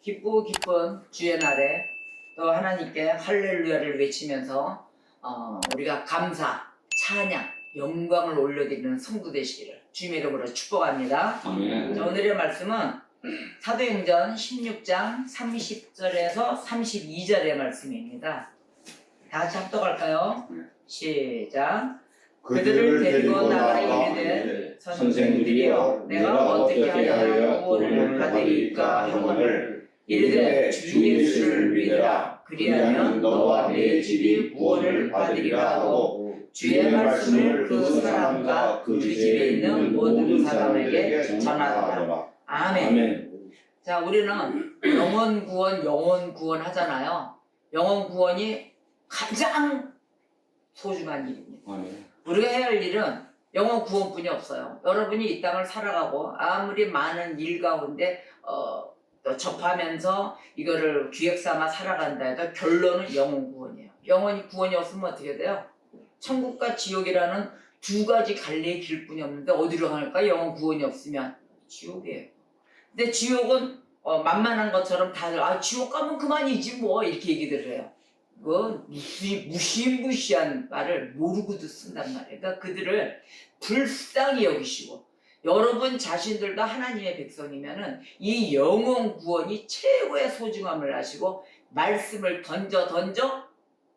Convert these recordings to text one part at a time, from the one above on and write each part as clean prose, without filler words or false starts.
기쁘고 기쁜 주의 날에 또 하나님께 할렐루야를 외치면서 우리가 감사, 찬양, 영광을 올려드리는 성도 되시기를 주님의 이름으로 축복합니다. 아멘. 자, 오늘의 말씀은 사도행전 16장 30절에서 32절의 말씀입니다. 다 같이 합독할까요? 시작. 그들을 데리고 나가 이르되 선생들이여 내가 어떻게 하여 구원을 받으리까 하거늘 이르되 주 예수를 믿으라 그리하면 너와 내 집이 구원을 받으리라 하고 주의 말씀을 그 사람과 그 집에 있는 모든 사람에게 전하더라. 아멘. 자, 우리는 영혼 구원 하잖아요. 영혼 구원이 가장 소중한 일입니다. 아멘. 우리가 해야 할 일은 영혼 구원뿐이 없어요. 여러분이 이 땅을 살아가고 아무리 많은 일 가운데 또 접하면서 이거를 기획 삼아 살아간다 해도 결론은 영혼 구원이에요. 영혼이 구원이 없으면 어떻게 돼요? 천국과 지옥이라는 두 가지 갈래의 길뿐이 없는데 어디로 갈까? 영혼 구원이 없으면 지옥이에요. 근데 지옥은 만만한 것처럼 다들 지옥 가면 그만이지 뭐 이렇게 얘기들 해요. 그건 무시무시한 말을 모르고도 쓴단 말이에요. 그러니까 그들을 불쌍히 여기시고 여러분 자신들도 하나님의 백성이면은 이 영혼 구원이 최고의 소중함을 아시고 말씀을 던져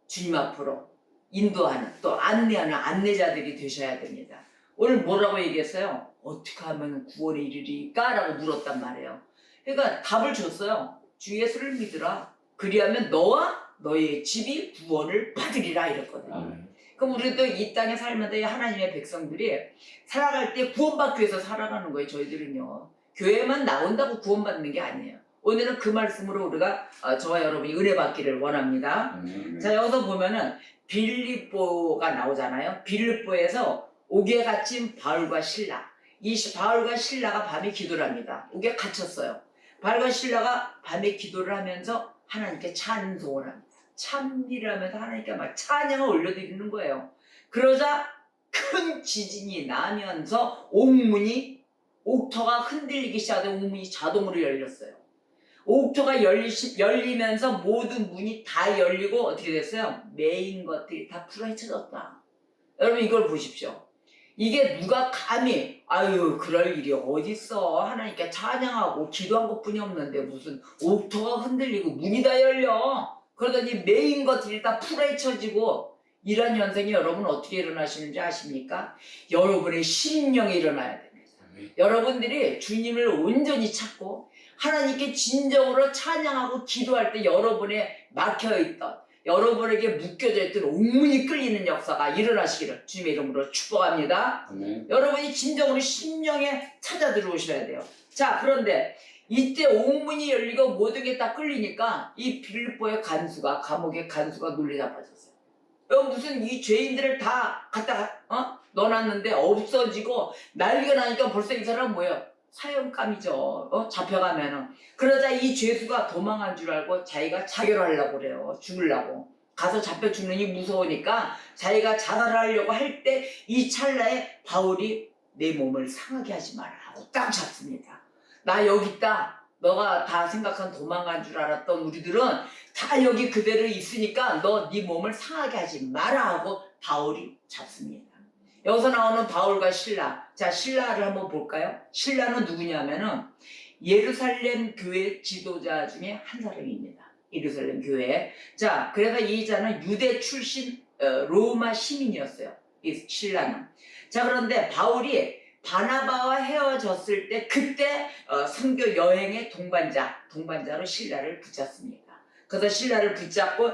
주님 앞으로 인도하는 또 안내하는 안내자들이 되셔야 됩니다. 오늘 뭐라고 얘기했어요? 어떻게 하면 구원에 이르리까? 라고 물었단 말이에요. 그러니까 답을 줬어요. 주 예수를 믿으라. 그리하면 너와 너의 집이 구원을 받으리라 이랬거든요. 그럼 우리도 이 땅에 살면서 하나님의 백성들이 살아갈 때 구원받기 위해서 살아가는 거예요. 저희들은요. 교회만 나온다고 구원받는 게 아니에요. 오늘은 그 말씀으로 우리가 저와 여러분이 은혜 받기를 원합니다. 자, 여기서 보면은 빌립보가 나오잖아요. 빌립보에서 옥에 갇힌 바울과 실라. 이 바울과 실라가 밤에 기도를 합니다. 옥에 갇혔어요. 바울과 실라가 밤에 기도를 하면서 하나님께 찬송을 합니다. 찬미를 하면서 하나님께 막 찬양을 올려드리는 거예요. 그러자 큰 지진이 나면서 옥터가 흔들리기 시작하고 옥문이 자동으로 열렸어요. 옥터가 열리면서 모든 문이 다 열리고 어떻게 됐어요? 메인 것들이 다 풀어헤쳐졌다. 여러분 이걸 보십시오. 이게 누가 감히 그럴 일이 어딨어. 하나님께 찬양하고 기도한 것뿐이 없는데 무슨 옥터가 흔들리고 문이 다 열려. 그러더니 메인 것들이 다 풀어헤쳐지고 이런 현상이 여러분 어떻게 일어나시는지 아십니까? 여러분의 심령이 일어나야 됩니다. 여러분들이 주님을 온전히 찾고 하나님께 진정으로 찬양하고 기도할 때 여러분의 막혀있던 여러분에게 묶여져 있던 옥문이 끌리는 역사가 일어나시기를 주님의 이름으로 축복합니다. 여러분이 진정으로 심령에 찾아 들어오셔야 돼요. 자, 그런데 이때 옥문이 열리고 모든 게 다 끌리니까 이 빌립보의 감옥의 간수가 놀래 자빠졌어요. 무슨 이 죄인들을 다 갖다가 넣어놨는데 없어지고 난리가 나니까 벌써 이 사람은 뭐예요? 사형감이죠. 잡혀가면은. 그러자 이 죄수가 도망한 줄 알고 자기가 자결하려고 그래요. 죽으려고. 가서 잡혀 죽느니 무서우니까 자기가 자살을 하려고 할 때 이 찰나에 바울이 내 몸을 상하게 하지 마라 하고 딱 잡습니다. 나 여기 있다. 너가 다 생각한 도망간 줄 알았던 우리들은 다 여기 그대로 있으니까 너 네 몸을 상하게 하지 마라 하고 바울이 잡습니다. 여기서 나오는 바울과 실라. 자, 실라를 한번 볼까요? 실라는 누구냐면은 예루살렘 교회 지도자 중에 한 사람입니다. 예루살렘 교회. 자, 그래서 이 자는 유대 출신 로마 시민이었어요. 이 실라는. 자, 그런데 바울이 바나바와 헤어졌을 때 그때 선교 여행의 동반자로 실라를 붙잡습니다. 그래서 실라를 붙잡고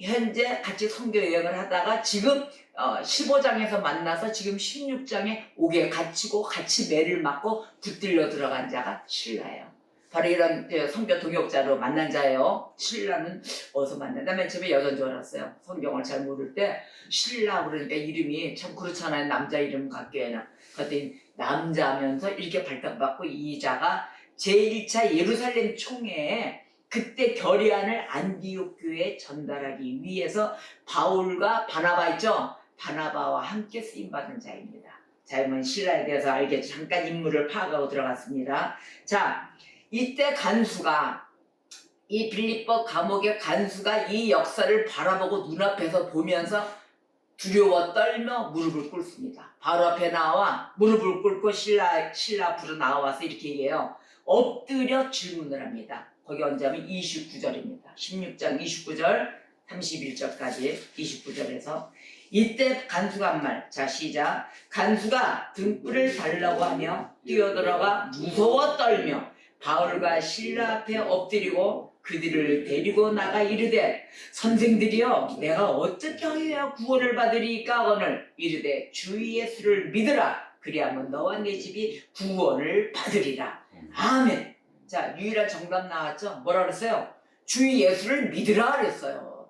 현재 같이 선교 여행을 하다가 지금 15장에서 만나서 지금 16장에 옥에 갇히고 같이 매를 맞고 붙들려 들어간 자가 실라예요. 바로 이런 선교 동역자로 만난 자예요. 실라는 어디서 만났나? 맨 처음에 여자인 줄 알았어요. 성경을 잘 모를 때 실라 그러니까 이름이 참 그렇잖아요. 남자 이름 같기에는. 그랬더니 남자면서 이렇게 발탁받고 이 자가 제1차 예루살렘 총회에 그때 결의안을 안디옥 교회에 전달하기 위해서 바울과 바나바 있죠? 바나바와 함께 쓰임받은 자입니다. 자, 그러면 실라에 대해서 알겠죠? 잠깐 인물을 파악하고 들어갔습니다. 자, 이때 간수가 이 빌립보 감옥의 간수가 이 역사를 바라보고 눈앞에서 보면서 두려워 떨며 무릎을 꿇습니다. 바로 앞에 나와 무릎을 꿇고 신라 앞으로 나와서 이렇게 얘기해요. 엎드려 질문을 합니다. 거기 언제하면 29절입니다. 16장 29절 31절까지 29절에서 이때 간수가 한 말. 자, 시작. 간수가 등불을 달라고 하며 뛰어들어가 무서워 떨며 바울과 신라 앞에 엎드리고 그들을 데리고 나가 이르되 선생들이여 내가 어떻게 하여야 구원을 받으리까 하거늘 이르되 주 예수를 믿으라 그리하면 너와 내 집이 구원을 받으리라. 아멘. 자, 유일한 정답 나왔죠? 뭐라 그랬어요? 주 예수를 믿으라 그랬어요.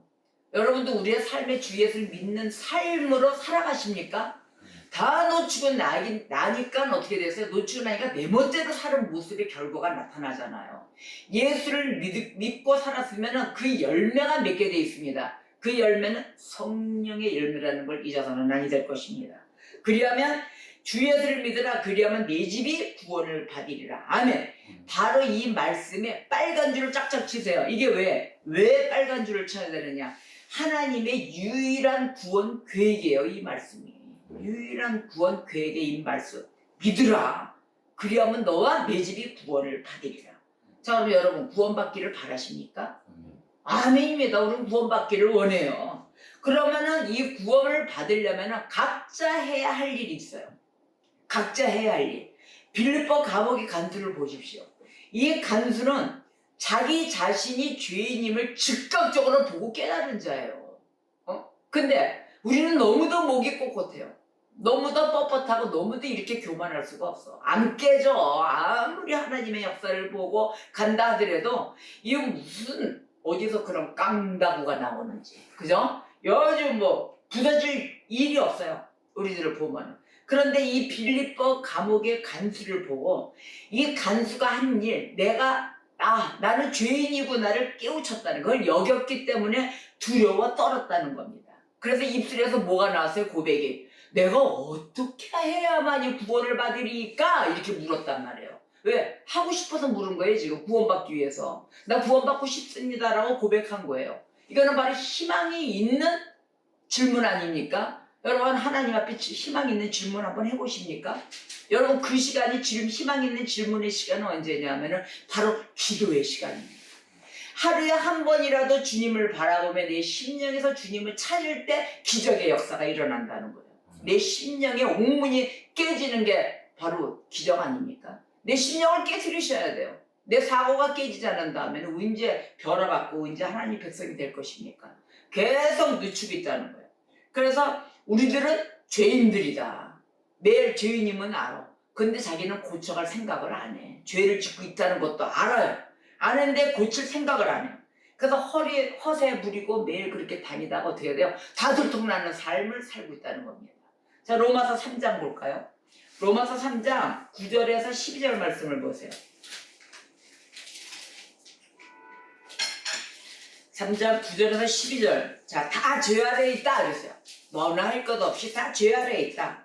여러분도 우리의 삶에 주 예수를 믿는 삶으로 살아가십니까? 다 놓치고 나니까 어떻게 됐어요? 놓치고 나니까 내 멋대로 사는 모습의 결과가 나타나잖아요. 예수를 믿고 살았으면 그 열매가 맺게 돼 있습니다. 그 열매는 성령의 열매라는 걸 잊어서는 아니 될 것입니다. 그리하면 주 예수를 믿으라 그리하면 내 집이 구원을 받으리라. 아멘. 바로 이 말씀에 빨간 줄을 짝짝 치세요. 이게 왜 빨간 줄을 쳐야 되느냐? 하나님의 유일한 구원 계획이에요. 이 말씀이. 유일한 구원 계획의 이 말씀. 믿으라. 그리하면 너와 내 집이 구원을 받으리라. 자, 그럼 여러분 구원받기를 바라십니까? 아멘입니다. 우리는 구원받기를 원해요. 그러면은 이 구원을 받으려면은 각자 해야 할 일이 있어요. 각자 해야 할 일. 빌립보 감옥의 간수를 보십시오. 이 간수는 자기 자신이 죄인임을 즉각적으로 보고 깨달은 자예요. 근데 우리는 너무도 목이 꼿꼿해요. 너무도 뻣뻣하고 너무도 이렇게 교만할 수가 없어. 안 깨져. 아무리 하나님의 역사를 보고 간다 하더라도 이거 무슨 어디서 그런 깡다구가 나오는지. 그죠? 요즘 뭐 부서질 일이 없어요. 우리들을 보면. 그런데 이 빌립보 감옥의 간수를 보고 이 간수가 한 일, 나는 죄인이구나를 깨우쳤다는 걸 여겼기 때문에 두려워 떨었다는 겁니다. 그래서 입술에서 뭐가 나왔어요? 고백이. 내가 어떻게 해야만 이 구원을 받으리까? 이렇게 물었단 말이에요. 왜? 하고 싶어서 물은 거예요, 지금. 구원받기 위해서. 나 구원받고 싶습니다라고 고백한 거예요. 이거는 바로 희망이 있는 질문 아닙니까? 여러분, 하나님 앞에 희망 있는 질문 한번 해보십니까? 여러분, 그 시간이 지금 희망 있는 질문의 시간은 언제냐면은 바로 기도의 시간입니다. 하루에 한 번이라도 주님을 바라보며 내 심령에서 주님을 찾을 때 기적의 역사가 일어난다는 거예요. 내 심령의 옥문이 깨지는 게 바로 기적 아닙니까? 내 심령을 깨트리셔야 돼요. 내 사고가 깨지지 않은 다음에는 언제 변화받고 언제 하나님 백성이 될 것입니까? 계속 늦추고 있다는 거예요. 그래서 우리들은 죄인들이다. 매일 죄인임은 알아. 근데 자기는 고쳐갈 생각을 안 해. 죄를 짓고 있다는 것도 알아요. 아는데 고칠 생각을 안 해요. 그래서 허세 부리고 매일 그렇게 다니다가 어떻게 해야 돼요? 다 들통나는 삶을 살고 있다는 겁니다. 자, 로마서 3장 볼까요? 로마서 3장 9절에서 12절 말씀을 보세요. 3장 9절에서 12절. 자, 다 죄 아래에 있다 그랬어요. 너나 할 것 없이 다 죄 아래에 있다.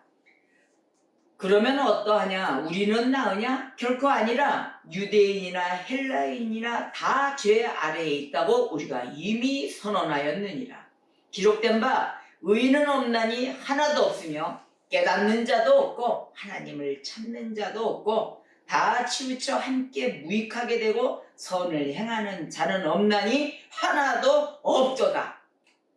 그러면 어떠하냐? 우리는 나으냐? 결코 아니라 유대인이나 헬라인이나 다 죄 아래에 있다고 우리가 이미 선언하였느니라. 기록된 바 의인은 없나니 하나도 없으며 깨닫는 자도 없고 하나님을 찾는 자도 없고 다 치우쳐 함께 무익하게 되고 선을 행하는 자는 없나니 하나도 없도다.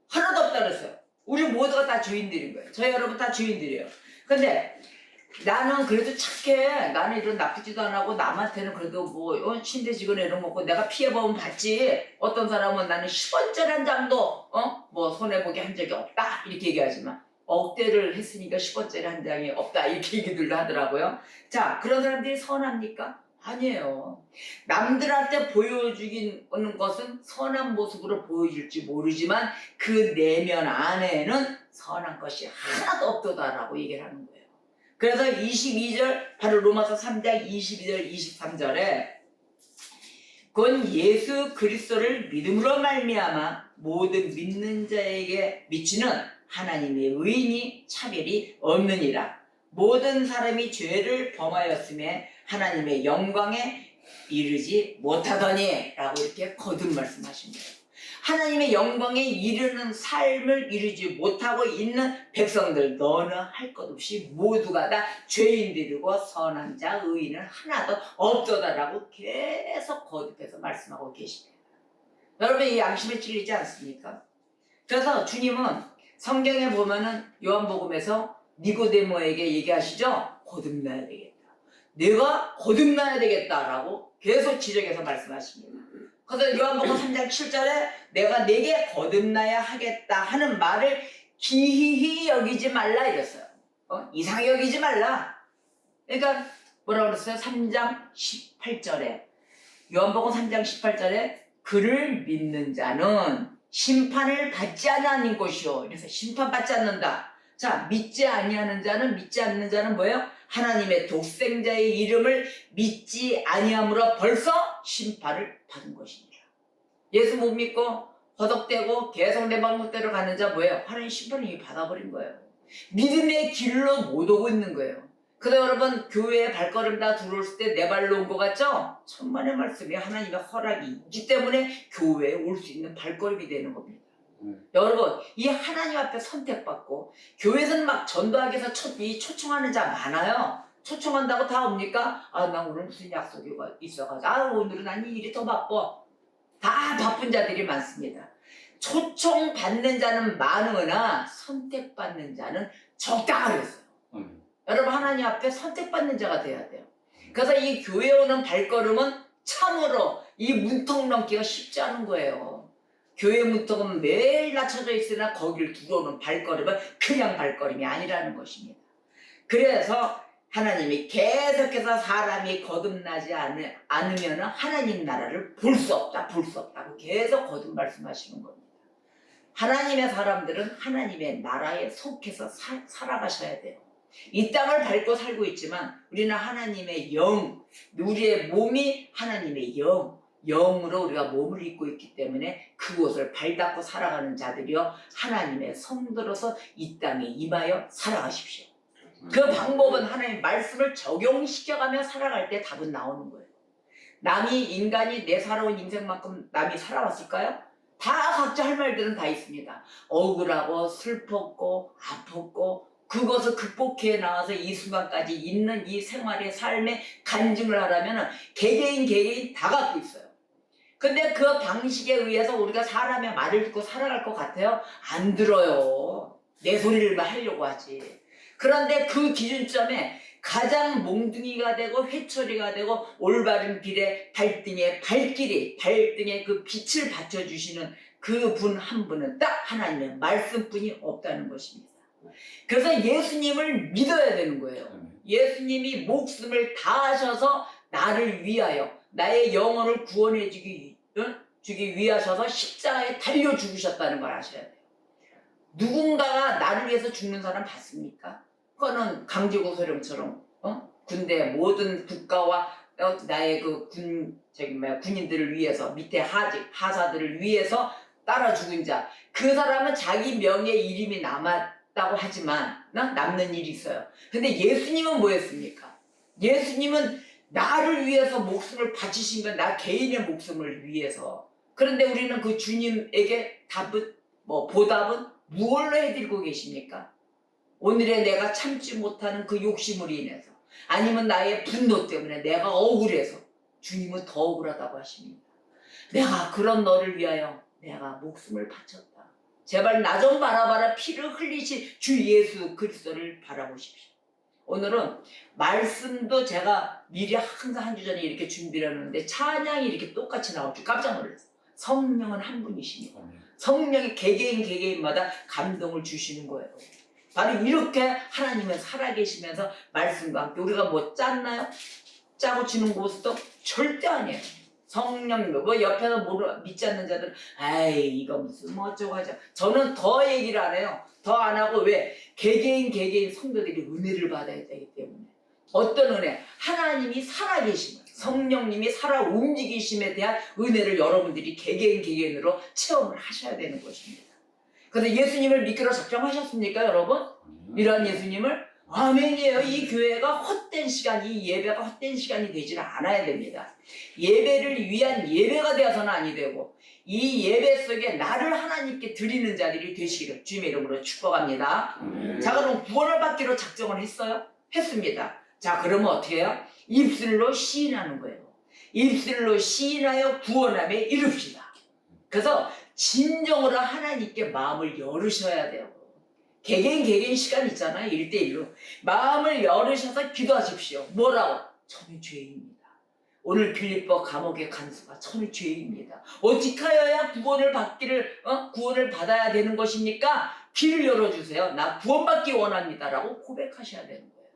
하나도 없다 그랬어요. 우리 모두가 다 죄인들인 거예요. 저희 여러분 다 죄인들이에요. 근데 나는 그래도 착해. 나는 이런 나쁘지도 안 하고 남한테는 그래도 뭐 신대직원 이런 거 먹고 내가 피해보면 받지. 어떤 사람은 나는 10원짜리 한 장도 뭐 손해보게 한 적이 없다 이렇게 얘기하지만 억대를 했으니까 10원짜리 한 장이 없다 이렇게 얘기들도 하더라고요. 자, 그런 사람들이 선합니까? 아니에요. 남들한테 보여주는 것은 선한 모습으로 보여질지 모르지만 그 내면 안에는 선한 것이 하나도 없도다라고 얘기를 하는 거예요. 그래서 22절 바로 로마서 3장 22절 23절에 곧 예수 그리스도를 믿음으로 말미암아 모든 믿는 자에게 미치는 하나님의 의인이 차별이 없느니라. 모든 사람이 죄를 범하였음에 하나님의 영광에 이르지 못하더니 라고 이렇게 거듭 말씀하십니다. 하나님의 영광에 이르는 삶을 이루지 못하고 있는 백성들, 너는 할 것 없이 모두가 다 죄인들이고 선한 자 의인은 하나도 없도다라고 계속 거듭해서 말씀하고 계십니다. 여러분, 이 양심에 찔리지 않습니까? 그래서 주님은 성경에 보면은 요한복음에서 니고데모에게 얘기하시죠. 거듭나야 되겠다. 내가 거듭나야 되겠다라고 계속 지적해서 말씀하십니다. 그래서 요한복음 3장 7절에 내가 내게 거듭나야 하겠다 하는 말을 기이히 여기지 말라 이랬어요. 이상히 여기지 말라. 그러니까 뭐라고 그랬어요? 3장 18절에 요한복음 3장 18절에 그를 믿는 자는 심판을 받지 않는 것이요. 그래서 심판받지 않는다. 자, 믿지 아니하는 자는, 믿지 않는 자는 뭐예요? 하나님의 독생자의 이름을 믿지 아니함으로 벌써 심판을 받은 것입니다. 예수 못 믿고 허덕대고 계속 내 방법대로 가는 자 뭐예요? 하나님 심판을 이미 받아버린 거예요. 믿음의 길로 못 오고 있는 거예요. 근데 여러분, 교회에 발걸음 다 들어올 때 내 발로 온 것 같죠? 천만의 말씀이 하나님의 허락이 있기 때문에 교회에 올 수 있는 발걸음이 되는 겁니다. 여러분, 이 하나님 앞에 선택받고 교회에서는 막 전도하기 위해서 초청하는 자 많아요. 초청한다고 다 옵니까? 아, 나 오늘 무슨 약속이 있어가지고, 아, 오늘은 난 이 일이 더 바빠. 다 바쁜 자들이 많습니다. 초청받는 자는 많으나 선택받는 자는 적다 그랬어요. 여러분, 하나님 앞에 선택받는 자가 돼야 돼요. 그래서 이 교회에 오는 발걸음은 참으로 이 문턱 넘기가 쉽지 않은 거예요. 교회 문턱은 매일 낮춰져 있으나 거길 들어오는 발걸음은 그냥 발걸음이 아니라는 것입니다. 그래서 하나님이 계속해서 사람이 거듭나지 않으면 하나님 나라를 볼 수 없다, 볼 수 없다고 계속 거듭 말씀하시는 겁니다. 하나님의 사람들은 하나님의 나라에 속해서 살아가셔야 돼요. 이 땅을 밟고 살고 있지만 우리는 하나님의 영, 우리의 몸이 하나님의 영으로 우리가 몸을 입고 있기 때문에 그곳을 발닦고 살아가는 자들이요, 하나님의 성도로서 이 땅에 임하여 살아가십시오. 그 방법은 하나님의 말씀을 적용시켜가며 살아갈 때 답은 나오는 거예요. 인간이 내 살아온 인생만큼 남이 살아왔을까요? 다 각자 할 말들은 다 있습니다. 억울하고 슬펐고 아팠고 그것을 극복해 나와서 이 순간까지 있는 이 생활의 삶의 간증을 하려면 개개인 다 갖고 있어요. 근데 그 방식에 의해서 우리가 사람의 말을 듣고 살아갈 것 같아요? 안 들어요. 내 소리를 하려고 하지. 그런데 그 기준점에 가장 몽둥이가 되고 회초리가 되고 올바른 길에 발등에 그 빛을 받쳐주시는 그 분 한 분은 딱 하나님의 말씀뿐이 없다는 것입니다. 그래서 예수님을 믿어야 되는 거예요. 예수님이 목숨을 다하셔서 나를 위하여 나의 영혼을 구원해 주기 위하셔서 십자가에 달려 죽으셨다는 걸 아셔야 돼요. 누군가가 나를 위해서 죽는 사람 봤습니까? 그거는 강제고소령처럼 군대 모든 국가와 나의 그 군인들을 위해서 밑에 하사들을 위해서 따라 죽은 자, 그 사람은 자기 명예 이름이 남았다고 하지만 남는 일이 있어요. 근데 예수님은 뭐였습니까? 예수님은 나를 위해서 목숨을 바치신 건 나 개인의 목숨을 위해서. 그런데 우리는 그 주님에게 보답은 무엇로 해드리고 계십니까? 오늘의 내가 참지 못하는 그 욕심으로 인해서, 아니면 나의 분노 때문에 내가 억울해서 주님은 더 억울하다고 하십니다. 내가 그런 너를 위하여 내가 목숨을 바쳤다. 제발 나 좀 바라봐라. 피를 흘리신 주 예수 그리스도를 바라보십시오. 오늘은 말씀도 제가 미리 항상 한 주 전에 이렇게 준비를 하는데 찬양이 이렇게 똑같이 나올 줄 깜짝 놀랐어요. 성령은 한 분이십니다. 성령이 개개인마다 감동을 주시는 거예요. 바로 이렇게 하나님은 살아계시면서 말씀과 함께 우리가 뭐 짰나요? 짜고 치는 곳도 절대 아니에요. 성령, 옆에서 믿지 않는 자들은 아이 이거 무슨 어쩌고 하죠. 저는 더 얘기를 안 해요. 더 안 하고 왜? 개개인 성도들이 은혜를 받아야 되기 때문에. 어떤 은혜? 하나님이 살아계심을, 성령님이 살아 움직이심에 대한 은혜를 여러분들이 개개인으로 체험을 하셔야 되는 것입니다. 그런데 예수님을 믿기로 작정하셨습니까, 여러분? 이러한 예수님을? 아멘이에요. 이 교회가 헛된 시간, 이 예배가 헛된 시간이 되지는 않아야 됩니다. 예배를 위한 예배가 되어서는 아니 되고 이 예배 속에 나를 하나님께 드리는 자들이 되시기를 주님의 이름으로 축복합니다. 자, 그럼 구원을 받기로 작정을 했어요? 했습니다. 자, 그러면 어떻게 해요? 입술로 시인하는 거예요. 입술로 시인하여 구원함에 이릅시다. 그래서 진정으로 하나님께 마음을 열으셔야 돼요. 개개인 시간 있잖아요. 1대1로. 마음을 열으셔서 기도하십시오. 뭐라고? 저는 죄인입니다. 오늘 빌립보 감옥의 간수가 저는 죄인입니다. 어떻게 하여야 구원을 받아야 되는 것입니까? 길을 열어주세요. 나 구원받기 원합니다. 라고 고백하셔야 되는 거예요.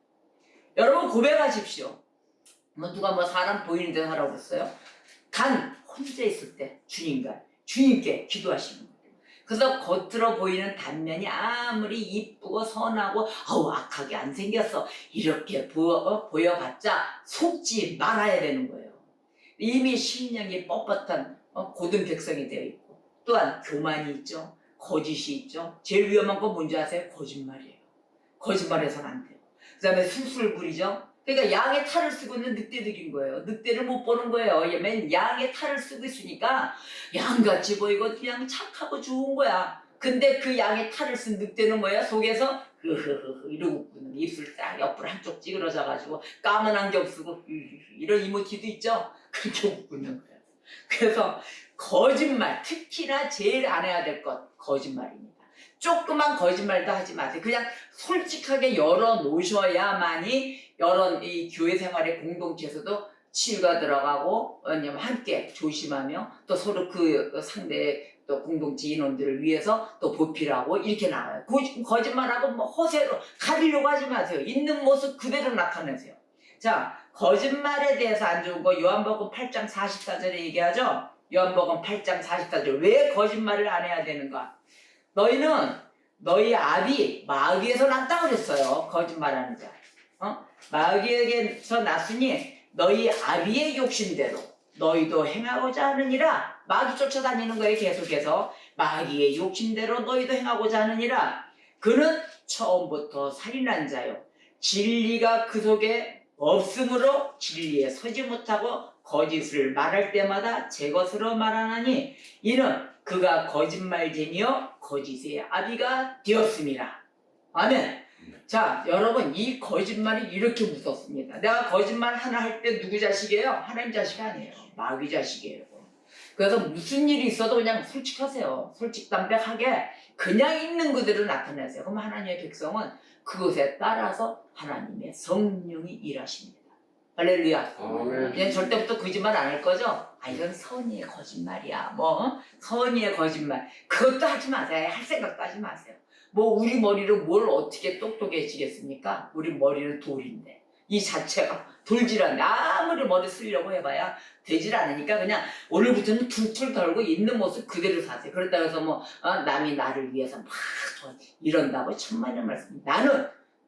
여러분 고백하십시오. 누가 사람 보이는 데서 하라고 그랬어요? 혼자 있을 때 주님께 기도하시는 거예요. 그래서 겉으로 보이는 단면이 아무리 이쁘고 선하고 악하게 안 생겼어 이렇게 보여봤자 속지 말아야 되는 거예요. 이미 심령이 뻣뻣한 고든 백성이 되어 있고 또한 교만이 있죠. 거짓이 있죠. 제일 위험한 건 뭔지 아세요? 거짓말이에요. 거짓말해서는 안 돼요. 그 다음에 술술 부리죠. 그러니까 양의 탈을 쓰고 있는 늑대들인 거예요. 늑대를 못 보는 거예요. 맨 양의 탈을 쓰고 있으니까 양같이 보이고 그냥 착하고 좋은 거야. 근데 그 양의 탈을 쓴 늑대는 뭐야? 속에서 흐흐흐 이러고 웃고는 입술 딱 옆으로 한쪽 찌그러져가지고 까만 안경 쓰고 이런 이모티도 있죠? 그렇게 웃고 있는 거야. 그래서 거짓말, 특히나 제일 안 해야 될 것 거짓말입니다. 조그만 거짓말도 하지 마세요. 그냥 솔직하게 열어놓으셔야만이 이런 이 교회 생활의 공동체에서도 치유가 들어가고 왜냐면 함께 조심하며 또 서로 그 상대의 또 공동체 인원들을 위해서 또 보필하고 이렇게 나와요. 거짓말하고 허세로 가리려고 하지 마세요. 있는 모습 그대로 나타내세요. 자, 거짓말에 대해서 안 좋은 거 요한복음 8장 44절에 얘기하죠. 요한복음 8장 44절 왜 거짓말을 안 해야 되는가? 너희는 너희 아비 마귀에서 났다 그랬어요. 거짓말하는 자. 마귀에게서 났으니 너희 아비의 욕심대로 너희도 행하고자 하느니라. 마귀 쫓아다니는 거예요. 계속해서 마귀의 욕심대로 너희도 행하고자 하느니라. 그는 처음부터 살인한 자요 진리가 그 속에 없으므로 진리에 서지 못하고 거짓을 말할 때마다 제 것으로 말하나니 이는 그가 거짓말쟁이요 거짓의 아비가 되었습니다. 아멘. 자, 여러분 이 거짓말이 이렇게 무섭습니다. 내가 거짓말 하나 할 때 누구 자식이에요? 하나님 자식 아니에요. 마귀 자식이에요. 그래서 무슨 일이 있어도 그냥 솔직하세요. 솔직담백하게 그냥 있는 그대로 나타내세요. 그럼 하나님의 백성은 그것에 따라서 하나님의 성령이 일하십니다. 할렐루야. 그냥 절대부터 거짓말 안 할 거죠? 이건 선의의 거짓말이야. 선의의 거짓말. 그것도 하지 마세요. 할 생각도 하지 마세요. 우리 머리로 뭘 어떻게 똑똑해지겠습니까? 우리 머리는 돌인데. 이 자체가 돌질 않네. 아무리 머리 쓰려고 해봐야 되질 않으니까 그냥 오늘부터는 툴툴 덜고 있는 모습 그대로 사세요. 그렇다고 해서 남이 나를 위해서 막 이런다고 천만의 말씀.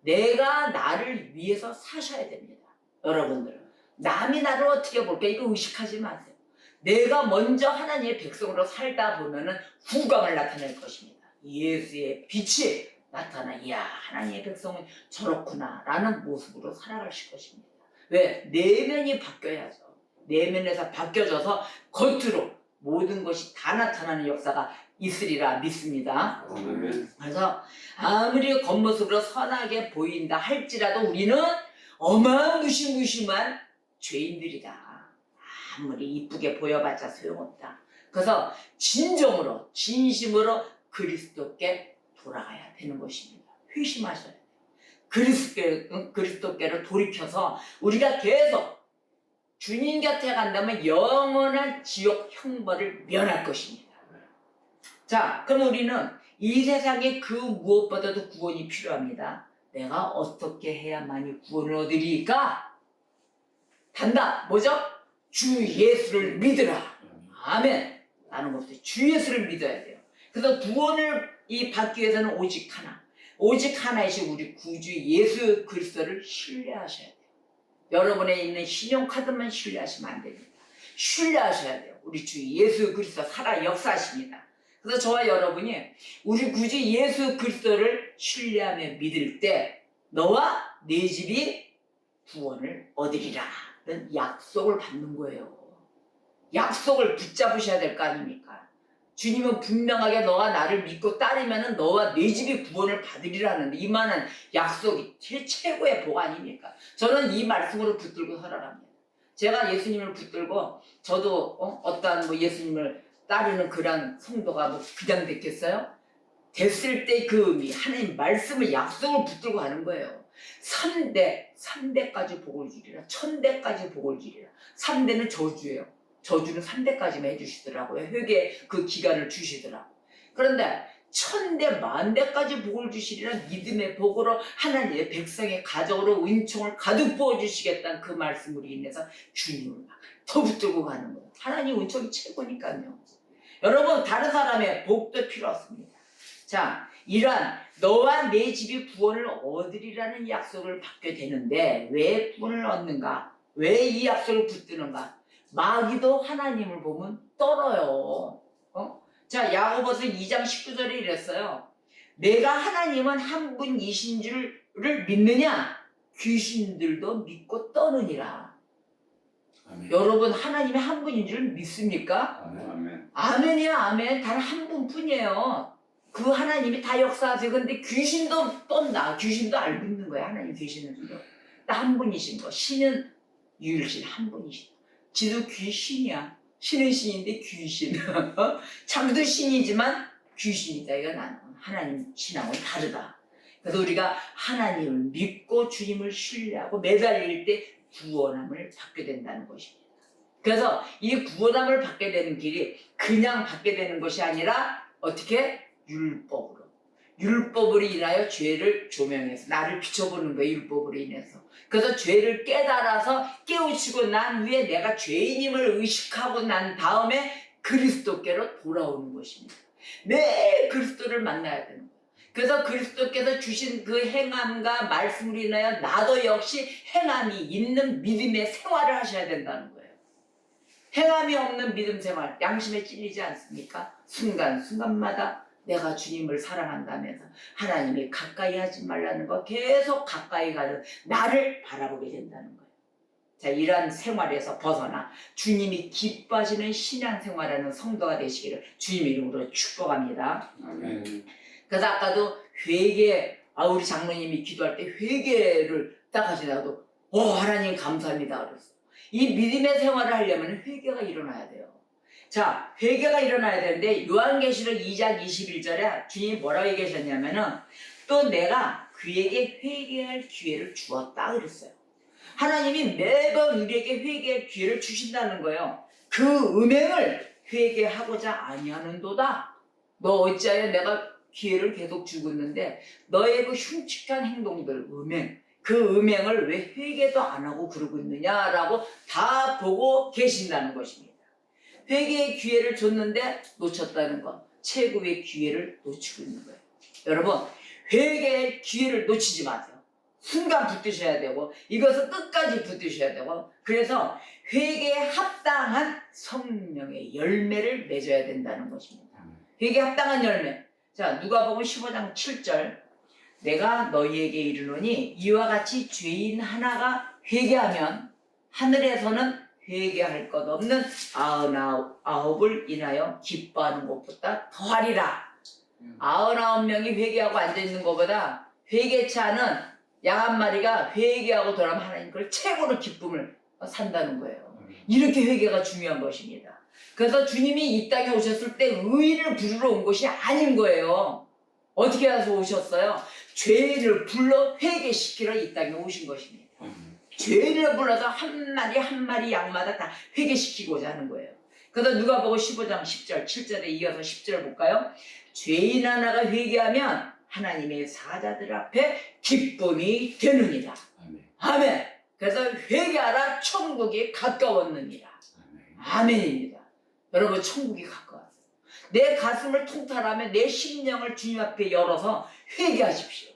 내가 나를 위해서 사셔야 됩니다. 여러분들 남이 나를 어떻게 볼까 이거 의식하지 마세요. 내가 먼저 하나님의 백성으로 살다 보면은 후광을 나타낼 것입니다. 예수의 빛이 나타나 이야 하나님의 백성은 저렇구나 라는 모습으로 살아가실 것입니다. 왜? 내면이 바뀌어야죠. 내면에서 바뀌어져서 겉으로 모든 것이 다 나타나는 역사가 있으리라 믿습니다. 그래서 아무리 겉모습으로 선하게 보인다 할지라도 우리는 어마무시무심한 죄인들이다. 아무리 이쁘게 보여봤자 소용없다. 그래서 진정으로 진심으로 그리스도께 돌아가야 되는 것입니다. 회심하셔야 돼요. 그리스도께로 돌이켜서 우리가 계속 주님 곁에 간다면 영원한 지옥 형벌을 면할 것입니다. 자, 그럼 우리는 이 세상에 그 무엇보다도 구원이 필요합니다. 내가 어떻게 해야만이 구원을 얻으리까? 단다. 뭐죠? 주 예수를 믿으라. 아멘. 라는 것부터 주 예수를 믿어야 돼요. 그래서 구원을 받기 위해서는 오직 하나이신 우리 구주 예수 그리스도를 신뢰하셔야 돼요. 여러분에 있는 신용카드만 신뢰하시면 안 됩니다. 신뢰하셔야 돼요. 우리 주 예수 그리스도 살아 역사하십니다. 그래서 저와 여러분이 우리 구주 예수 그리스도를 신뢰하며 믿을 때 너와 네 집이 구원을 얻으리라 는 약속을 받는 거예요. 약속을 붙잡으셔야 될 거 아닙니까? 주님은 분명하게 너가 나를 믿고 따르면 너와 네 집이 구원을 받으리라는데 이만한 약속이 최고의 복 아닙니까? 저는 이 말씀으로 붙들고 살아갑니다. 제가 예수님을 붙들고 저도 어떠한 뭐 예수님을 따르는 그런 성도가 뭐 그냥 됐겠어요? 됐을 때 그 의미, 하나님 말씀을 약속을 붙들고 가는 거예요. 3대까지 복을 주리라. 1000대까지 복을 주리라. 3대는 저주예요. 저주는 3대까지만 해주시더라고요. 회개 그 기간을 주시더라고요. 그런데 1000대, 10,000대까지 복을 주시리라. 믿음의 복으로 하나님의 백성의 가정으로 은총을 가득 부어주시겠다는 그 말씀으로 인해서 주님을 더 붙들고 가는 거예요. 하나님 은총이 최고니까요. 여러분 다른 사람의 복도 필요 없습니다. 자, 이러한 너와 내 집이 구원을 얻으리라는 약속을 받게 되는데 왜 구원을 얻는가? 왜 이 약속을 붙드는가? 마귀도 하나님을 보면 떨어요. 자, 야고보서 2장 19절에 이랬어요. 내가 하나님은 한 분이신 줄을 믿느냐? 귀신들도 믿고 떠느니라. 아멘. 여러분 하나님이 한 분인 줄 믿습니까? 아멘. 아멘이야 아멘. 단 한 분뿐이에요. 그 하나님이 다 역사하세요. 근데 귀신도 떤다. 귀신도 알고 있는 거야. 하나님 계시는 줄도. 딱 한 분이신 거. 신은 유일신 한 분이신. 지도 귀신이야. 신은 신인데 귀신. 자기도 신이지만 귀신이다. 이건 하나님 신하고는 다르다. 그래서 우리가 하나님을 믿고 주님을 신뢰하고 매달릴 때 구원함을 받게 된다는 것입니다. 그래서 이 구원함을 받게 되는 길이 그냥 받게 되는 것이 아니라 어떻게? 율법으로. 율법으로 인하여 죄를 조명해서 나를 비춰보는 거예요. 율법으로 인해서. 그래서 죄를 깨달아서 깨우치고 난 후에 내가 죄인임을 의식하고 난 다음에 그리스도께로 돌아오는 것입니다. 매일 그리스도를 만나야 되는 거예요. 그래서 그리스도께서 주신 그 행함과 말씀으로 인하여 나도 역시 행함이 있는 믿음의 생활을 하셔야 된다는 거예요. 행함이 없는 믿음 생활, 양심에 찔리지 않습니까? 순간순간마다 내가 주님을 사랑한다면서 하나님이 가까이 하지 말라는 거 계속 가까이 가는 나를 바라보게 된다는 거예요. 자, 이러한 생활에서 벗어나 주님이 기뻐하시는 신앙생활하는 성도가 되시기를 주님 이름으로 축복합니다. 아멘. 그래서 아까도 회개, 우리 장로님이 기도할 때 회개를 딱 하시다가도 하나님 감사합니다 그랬어요. 이 믿음의 생활을 하려면 회개가 일어나야 돼요. 자, 회개가 일어나야 되는데 요한계시록 2장 21절에 주님이 뭐라고 얘기하셨냐면은 또 내가 그에게 회개할 기회를 주었다 그랬어요. 하나님이 매번 우리에게 회개할 기회를 주신다는 거예요. 그 음행을 회개하고자 아니하는도다. 너 어찌하여 내가 기회를 계속 주고 있는데 너의 그 흉측한 행동들, 음행, 그 음행을 왜 회개도 안 하고 그러고 있느냐라고 다 보고 계신다는 것입니다. 회개의 기회를 줬는데 놓쳤다는 것, 최고의 기회를 놓치고 있는 거예요. 여러분, 회개의 기회를 놓치지 마세요. 순간 붙드셔야 되고 이것을 끝까지 붙드셔야 되고 그래서 회개에 합당한 성령의 열매를 맺어야 된다는 것입니다. 회개에 합당한 열매. 자, 누가복음 15장 7절 내가 너희에게 이르노니 이와 같이 죄인 하나가 회개하면 하늘에서는 회개할 것 없는 99을 인하여 기뻐하는 것보다 더하리라. 99명이 회개하고 앉아있는 것보다 회개치 않은 양 한 마리가 회개하고 돌아오면 하나님 그걸 최고로 기쁨을 산다는 거예요. 이렇게 회개가 중요한 것입니다. 그래서 주님이 이 땅에 오셨을 때 의인을 부르러 온 것이 아닌 거예요. 어떻게 해서 오셨어요? 죄인을 불러 회개시키러 이 땅에 오신 것입니다. 죄인을 불러서 한 마리 양마다 다 회개시키고자 하는 거예요. 그래서 누가복음 15장 10절 7절에 이어서 10절 볼까요? 죄인 하나가 회개하면 하나님의 사자들 앞에 기쁨이 되느니라. 아멘. 그래서 회개하라 천국이 가까웠느니라. 아멘입니다. 여러분 천국이 가까웠어요. 내 가슴을 통탈하며 내 심령을 주님 앞에 열어서 회개하십시오.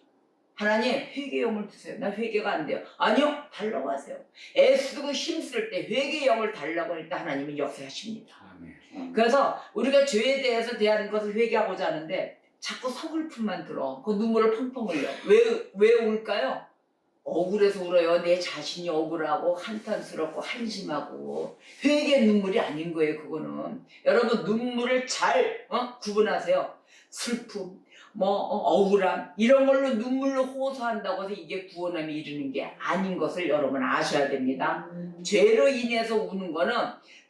하나님 회개의 영을 주세요. 나 회개가 안 돼요. 아니요, 달라고 하세요. 애쓰고 힘쓸 때 회개의 영을 달라고 할 때 하나님은 역사하십니다. 그래서 우리가 죄에 대해서 대하는 것을 회개하고자 하는데 자꾸 서글픔만 들어. 그 눈물을 펑펑 흘려. 왜 울까요? 억울해서 울어요. 내 자신이 억울하고 한탄스럽고 한심하고. 회개 눈물이 아닌 거예요. 그거는. 여러분 눈물을 잘 구분하세요. 슬픔, 억울함 이런 걸로 눈물로 호소한다고 해서 이게 구원함에 이르는 게 아닌 것을 여러분 아셔야 됩니다. 죄로 인해서 우는 거는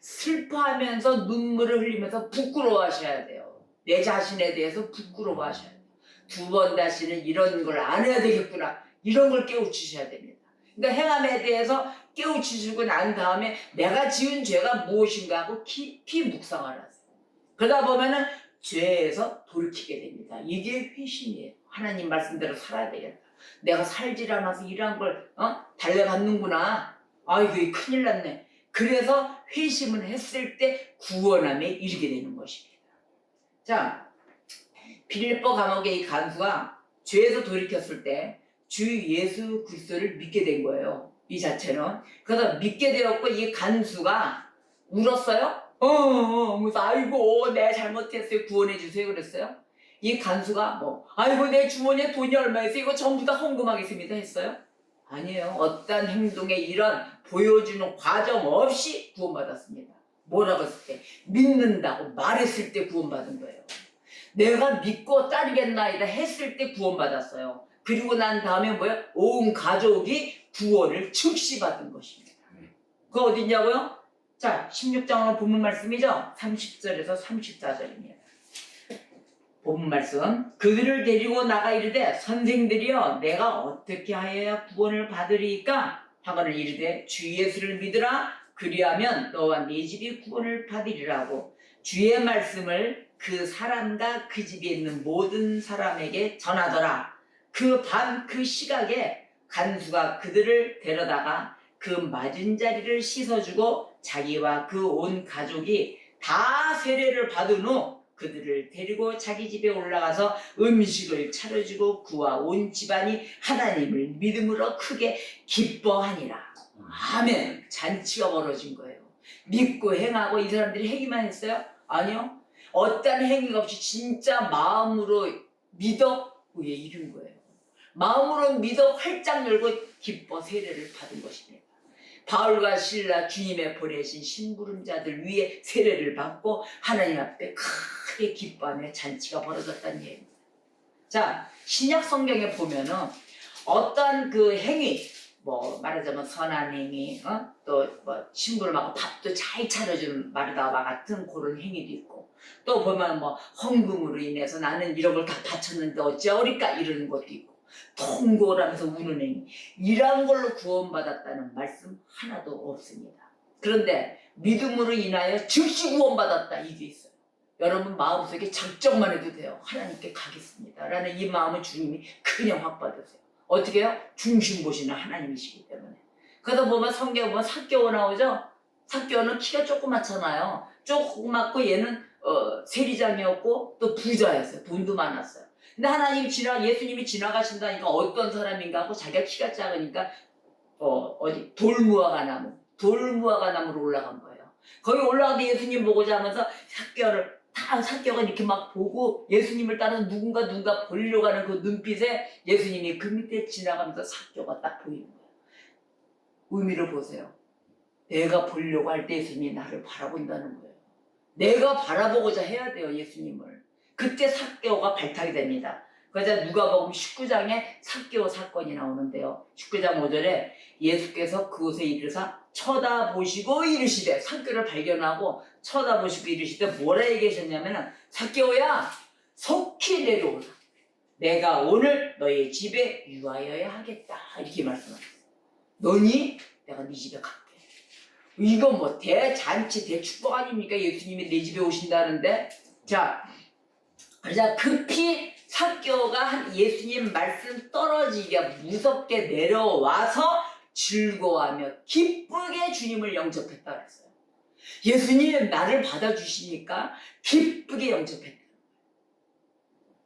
슬퍼하면서 눈물을 흘리면서 부끄러워하셔야 돼요. 내 자신에 대해서 부끄러워하셔야 돼요. 두 번 다시는 이런 걸 안 해야 되겠구나. 이런 걸 깨우치셔야 됩니다. 그러니까 행함에 대해서 깨우치시고 난 다음에 내가 지은 죄가 무엇인가 하고 깊이 묵상하라. 그러다 보면은 죄에서 돌이키게 됩니다. 이게 회심이에요. 하나님 말씀대로 살아야 되겠다. 내가 살질 않아서 이런 걸 달래받는구나. 아이고 큰일 났네. 그래서 회심을 했을 때 구원함에 이르게 되는 것입니다. 자, 빌립보 감옥의 이 간수가 죄에서 돌이켰을 때 주 예수 그리스도를 믿게 된 거예요. 이 자체는. 그래서 믿게 되었고 이 간수가 울었어요? 무슨 아이고 내 잘못했어요. 구원해 주세요 그랬어요? 이 간수가 아이고 내 주머니에 돈이 얼마 있어 이거 전부 다 헌금하겠습니다 했어요? 아니에요. 어떤 행동에 이런 보여주는 과정 없이 구원받았습니다. 뭐라고 했을 때? 믿는다고 말했을 때 구원받은 거예요. 내가 믿고 따르겠나이다 했을 때 구원받았어요. 그리고 난 다음에 온 가족이 구원을 즉시 받은 것입니다. 그거 어디냐고요? 자, 16장으로 본문 말씀이죠? 30절에서 34절입니다. 본문 말씀. 그들을 데리고 나가 이르되 선생들이여 내가 어떻게 하여야 구원을 받으리까? 하거늘 이르되 주 예수를 믿으라. 그리하면 너와 네 집이 구원을 받으리라고 주의 말씀을 그 사람과 그 집에 있는 모든 사람에게 전하더라. 그 밤 그 시각에 간수가 그들을 데려다가 그 맞은 자리를 씻어주고 자기와 그 온 가족이 다 세례를 받은 후 그들을 데리고 자기 집에 올라가서 음식을 차려주고 그와 온 집안이 하나님을 믿음으로 크게 기뻐하니라. 아멘. 잔치가 벌어진 거예요. 믿고 행하고 이 사람들이 행위만 했어요? 아니요. 어떤 행위가 없이 진짜 마음으로 믿어 의에 이른 거예요. 마음으로 믿어 활짝 열고 기뻐 세례를 받은 것입니다. 바울과 실라 주님의 보내신 심부름자들 위에 세례를 받고 하나님 앞에 크게 기뻐하며 잔치가 벌어졌다는 얘기입니다. 자, 신약 성경에 보면은 어떤 그 행위, 말하자면 선한 행위, 또 심부름하고 밥도 잘 차려주는 마르다와 같은 그런 행위도 있고, 또 보면 헌금으로 인해서 나는 이런 걸 다 바쳤는데 어찌하오리까 이러는 것도 있고, 통고를 하면서 우는 행위, 이런 걸로 구원받았다는 말씀 하나도 없습니다. 그런데 믿음으로 인하여 즉시 구원받았다 이게 있어요. 여러분 마음속에 작정만 해도 돼요. 하나님께 가겠습니다 라는 이 마음을 주님이 그냥 확 받으세요. 어떻게 해요? 중심 보시는 하나님이시기 때문에. 그러다 보면 성경에 보면 삭개오 나오죠? 삭개오는 키가 조그맣잖아요. 조그맣고 얘는 세리장이었고 또 부자였어요. 돈도 많았어요. 근데 예수님이 지나가신다니까 어떤 사람인가 하고 자기가 키가 작으니까 돌무화과 나무로 올라간 거예요. 거기 올라가서 예수님 보고자 하면서 삭개오가 이렇게 막 보고 예수님을 따라서 누군가 보려고 하는 그 눈빛에 예수님이 그 밑에 지나가면서 삭개오가 딱 보이는 거예요. 의미를 보세요. 내가 보려고 할 때 예수님이 나를 바라본다는 거예요. 내가 바라보고자 해야 돼요, 예수님을. 그때 삭개오가 발탁이 됩니다. 그래서 누가복음 19장에 삭개오 사건이 나오는데요. 19장 5절에 예수께서 그곳에 이르사 쳐다보시고 이르시되, 삭개오를 발견하고 쳐다보시고 이르시되 뭐라 얘기하셨냐면, 삭개오야 속히 내려오라. 내가 오늘 너의 집에 유하여야 하겠다. 이렇게 말씀하셨어요. 너니? 내가 네 집에 갈게. 이거 대잔치 대축복 아닙니까? 예수님이 내 집에 오신다는데. 자, 그러자 급히 삭개오가 예수님 말씀 떨어지게 무섭게 내려와서 즐거워하며 기쁘게 주님을 영접했다 그랬어요. 예수님 나를 받아주시니까 기쁘게 영접했다.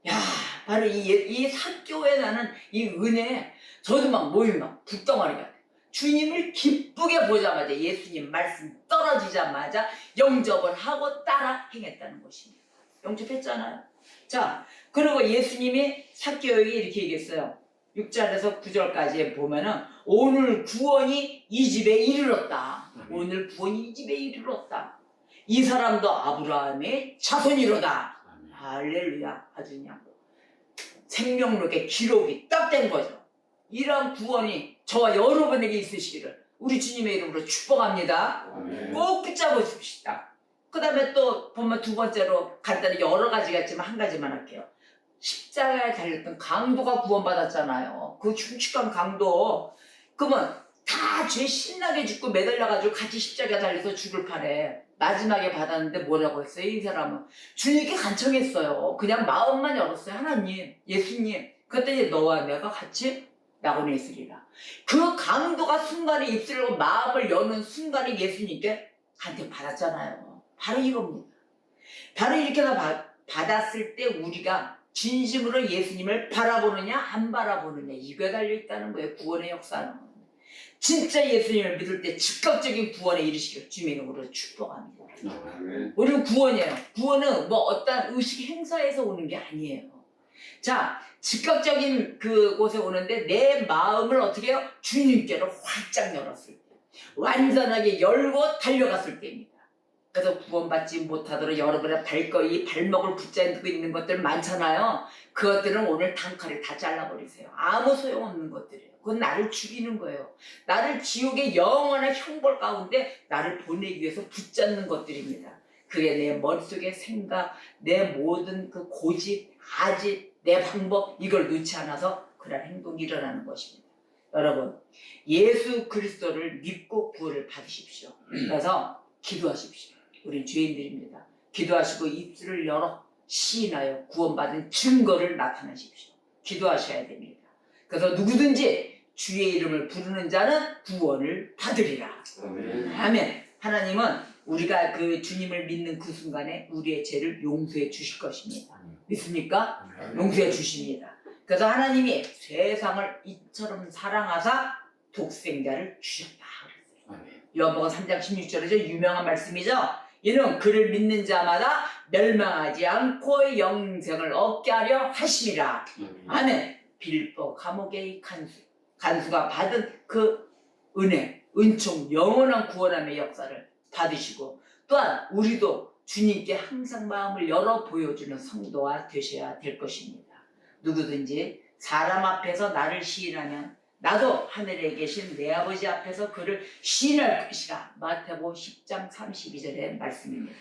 야, 바로 이 삭개오에 나는 이 은혜, 저도 모이면 북덩어리가 주님을 기쁘게 보자마자 예수님 말씀 떨어지자마자 영접을 하고 따라 행했다는 것입니다. 영접했잖아요. 자, 그리고 예수님이 사개오에게 이렇게 얘기했어요. 6절에서 9절까지 보면은 오늘 구원이 이 집에 이르렀다. 오늘 구원이 이 집에 이르렀다. 이 사람도 아브라함의 자손이로다. 할렐루야. 아주 그냥 생명록의 기록이 딱 된 거죠. 이러한 구원이 저와 여러분에게 있으시기를 우리 주님의 이름으로 축복합니다. 꼭 붙잡고 있읍시다. 그 다음에 또 보면 두 번째로 간단히 여러 가지가 있지만 한 가지만 할게요. 십자가에 달렸던 강도가 구원받았잖아요. 그 흉측한 강도. 그러면 다 죄 신나게 죽고 매달려가지고 같이 십자가에 달려서 죽을 판에 마지막에 받았는데 뭐라고 했어요? 이 사람은 주님께 간청했어요. 그냥 마음만 열었어요. 하나님, 예수님, 그랬더니 너와 내가 같이 낙원에 있으리라. 그 강도가 순간에 입술로 마음을 여는 순간에 예수님께 간택받았잖아요. 바로 이겁니다. 바로 이렇게 받았을 때 우리가 진심으로 예수님을 바라보느냐 안 바라보느냐 이거에 달려있다는 거예요. 구원의 역사는. 진짜 예수님을 믿을 때 즉각적인 구원에 이르시기를 주님의 이름으로 축복합니다. 우리는 구원이에요. 구원은 뭐 어떤 의식 행사에서 오는 게 아니에요. 자, 즉각적인 그곳에 오는데 내 마음을 어떻게 해요? 주님께로 활짝 열었을 때, 완전하게 열고 달려갔을 때입니다. 그래서 구원받지 못하도록 여러분의 발목을 붙잡고 있는 것들 많잖아요. 그것들은 오늘 단칼에 다 잘라버리세요. 아무 소용없는 것들이에요. 그건 나를 죽이는 거예요. 나를 지옥의 영원한 형벌 가운데 나를 보내기 위해서 붙잡는 것들입니다. 그게 내 머릿속의 생각, 내 모든 그 고집, 아집, 내 방법 이걸 놓지 않아서 그런 행동이 일어나는 것입니다. 여러분, 예수 그리스도를 믿고 구원을 받으십시오. 그래서 기도하십시오. 우리 죄인들입니다. 기도하시고 입술을 열어 시인하여 구원받은 증거를 나타내십시오. 기도하셔야 됩니다. 그래서 누구든지 주의 이름을 부르는 자는 구원을 받으리라. 아멘. 하나님은 우리가 그 주님을 믿는 그 순간에 우리의 죄를 용서해 주실 것입니다. 믿습니까? 용서해 주십니다. 그래서 하나님이 세상을 이처럼 사랑하사 독생자를 주셨다. 요한복음 3장 16절이죠. 유명한 말씀이죠. 이는 그를 믿는 자마다 멸망하지 않고 영생을 얻게 하려 하심이라. 아멘. 빌보 감옥의 간수가 받은 그 은혜, 은총, 영원한 구원함의 역사를 받으시고 또한 우리도 주님께 항상 마음을 열어 보여주는 성도가 되셔야 될 것입니다. 누구든지 사람 앞에서 나를 시인하면 나도 하늘에 계신 내 아버지 앞에서 그를 시인할 것이라. 마태복음 10장 32절의 말씀입니다.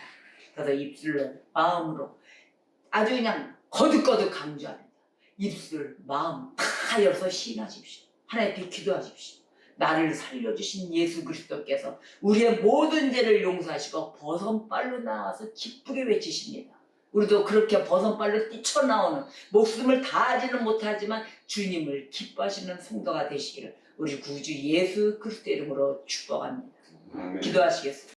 그래서 입술로 마음으로 아주 그냥 거듭거듭 강조합니다. 입술, 마음 다 열어서 시인하십시오. 하나님께 기도하십시오. 나를 살려주신 예수 그리스도께서 우리의 모든 죄를 용서하시고 버선발로 나와서 기쁘게 외치십니다. 우리도 그렇게 버선발로 뛰쳐나오는 목숨을 다하지는 못하지만 주님을 기뻐하시는 성도가 되시기를 우리 구주 예수 그리스도 이름으로 축복합니다. 기도하시겠습니다.